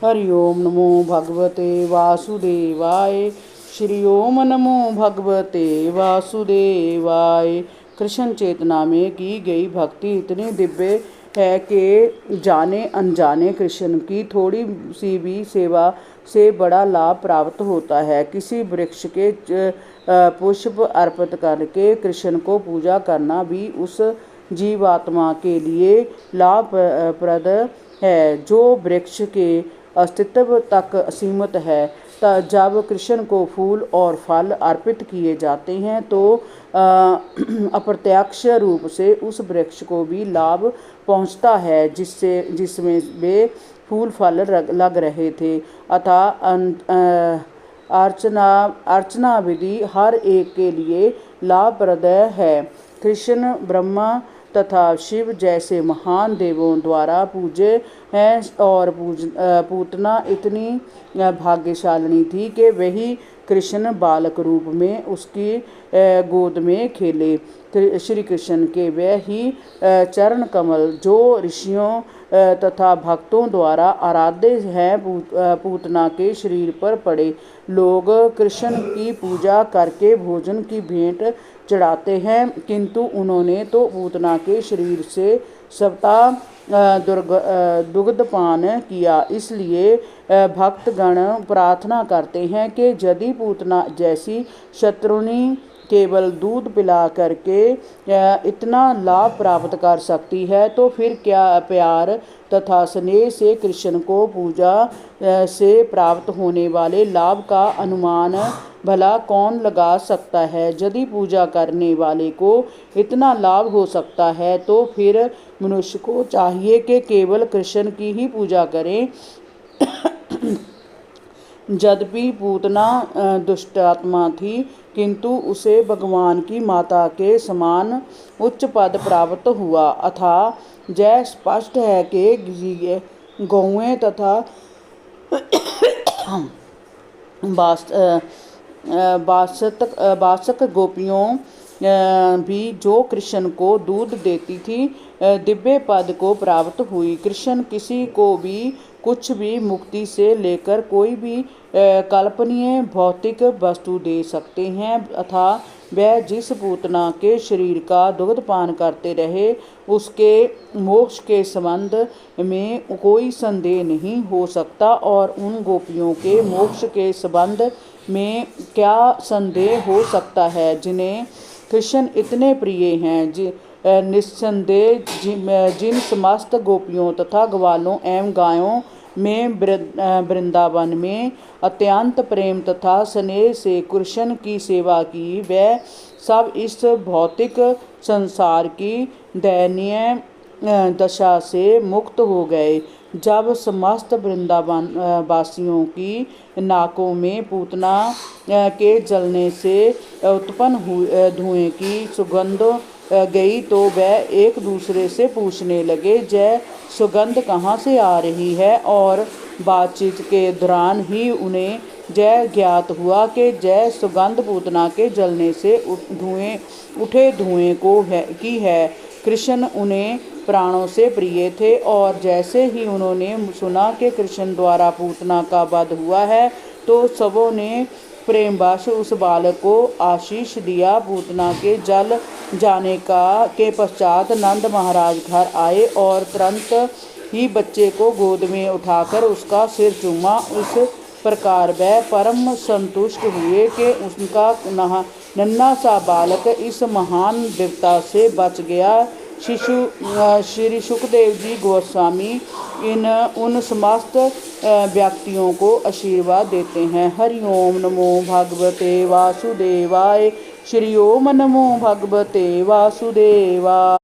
हरि ओम नमो भगवते वासुदेवाय। श्री ओम नमो भगवते वासुदेवाय। कृष्ण चेतना में की गई भक्ति इतनी दिव्य है कि जाने अनजाने कृष्ण की थोड़ी सी भी सेवा से बड़ा लाभ प्राप्त होता है। किसी वृक्ष के पुष्प अर्पित करके कृष्ण को पूजा करना भी उस जीवात्मा के लिए लाभप्रद है जो वृक्ष के अस्तित्व तक सीमित है। जब कृष्ण को फूल और फल अर्पित किए जाते हैं तो अप्रत्यक्ष रूप से उस वृक्ष को भी लाभ पहुंचता है जिसमें वे फूल फल लग रहे थे। अतः अर्चना विधि हर एक के लिए लाभप्रद है। कृष्ण ब्रह्मा तथा शिव जैसे महान देवों द्वारा पूजे हैं और पूतना इतनी भाग्यशालिनी थी कि वही कृष्ण बालक रूप में उसकी गोद में खेले। श्री कृष्ण के वह ही चरण कमल जो ऋषियों तथा भक्तों द्वारा आराध्य हैं पूतना के शरीर पर पड़े। लोग कृष्ण की पूजा करके भोजन की भेंट चढ़ाते हैं, किंतु उन्होंने तो पूतना के शरीर से सप्ताह दुग्धपान किया। इसलिए भक्तगण प्रार्थना करते हैं कि यदि पूतना जैसी शत्रुनी केवल दूध पिला करके इतना लाभ प्राप्त कर सकती है तो फिर क्या प्यार तथा स्नेह से कृष्ण को पूजा से प्राप्त होने वाले लाभ का अनुमान भला कौन लगा सकता है। यदि पूजा करने वाले को इतना लाभ हो सकता है तो फिर मनुष्य को चाहिए कि केवल कृष्ण की ही पूजा करें। यद्यपि पूतना दुष्टात्मा थी, किंतु उसे भगवान की माता के समान उच्च पद प्राप्त हुआ। अतः यह स्पष्ट है कि गौएं तथा बासक गोपियों भी जो कृष्ण को दूध देती थी दिव्य पद को प्राप्त हुई। कृष्ण किसी को भी कुछ भी मुक्ति से लेकर कोई भी कल्पनीय भौतिक वस्तु दे सकते हैं। अतः वह जिस पूतना के शरीर का दुग्धपान करते रहे उसके मोक्ष के संबंध में कोई संदेह नहीं हो सकता, और उन गोपियों के मोक्ष के संबंध में क्या संदेह हो सकता है जिन्हें कृष्ण इतने प्रिय हैं। निस्संदेह जिन समस्त गोपियों तथा ग्वालों एवं गायों में वृंदावन में अत्यंत प्रेम तथा स्नेह से कृष्ण की सेवा की, वह सब इस भौतिक संसार की दयनीय दशा से मुक्त हो गए। जब समस्त वृंदावन वासियों की नाकों में पूतना के जलने से उत्पन्न धुएं की सुगंध गई तो वह एक दूसरे से पूछने लगे, यह सुगंध कहाँ से आ रही है। और बातचीत के दौरान ही उन्हें यह ज्ञात हुआ कि यह सुगंध पूतना के जलने से उठे धुएं की है। कृष्ण उन्हें प्राणों से प्रिय थे, और जैसे ही उन्होंने सुना कि कृष्ण द्वारा पूतना का वध हुआ है तो सबों ने प्रेमवश उस बालक को आशीष दिया। पूतना के जल जाने के पश्चात नंद महाराज घर आए और तुरंत ही बच्चे को गोद में उठाकर उसका सिर चूमा। इस प्रकार वह परम संतुष्ट हुए कि उनका नन्हा सा बालक इस महान विपदा से बच गया। श्री सुखदेव जी गोस्वामी उन समस्त व्यक्तियों को आशीर्वाद देते हैं। हरि ओम नमो भगवते वासुदेवाय। श्री ओम नमो भगवते वासुदेवाय।